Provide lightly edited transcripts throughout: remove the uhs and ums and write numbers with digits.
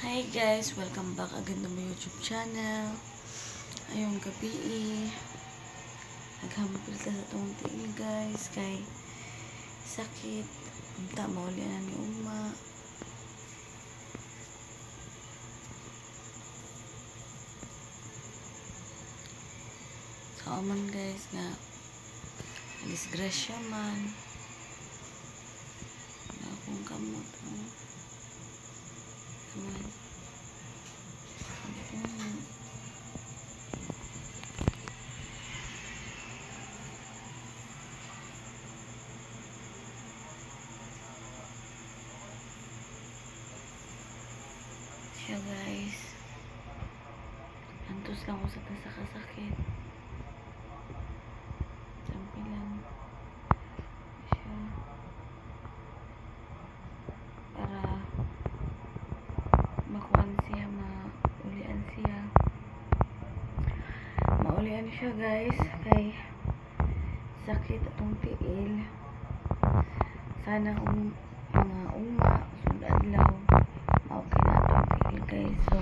Hi guys! Welcome back agad na my YouTube channel. Ayong gabi naghampil ta sa itong tiil guys kay sakit unta mauli na ni uma. So man guys nga disgrasya man na akong kamot naman. Siya guys, antos lang ko sa kasakit. Sampilan siya para makuan siya, maulian siya guys kay sakit atong tiil. Sana mga uma sudadlaw okay na atong tiil guys. So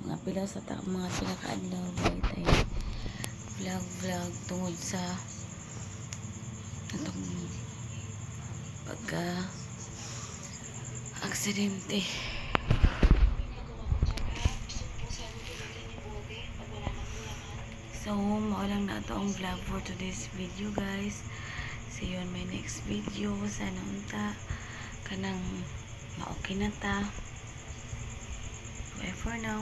mga pila sa mga pinakaadlaw tayo vlog tungod sa atong pagka aksidente. So mao lang na ito ang vlog for today's video guys. See you on my next video. Sana unta kanang ma-okay na ta. Bye for now.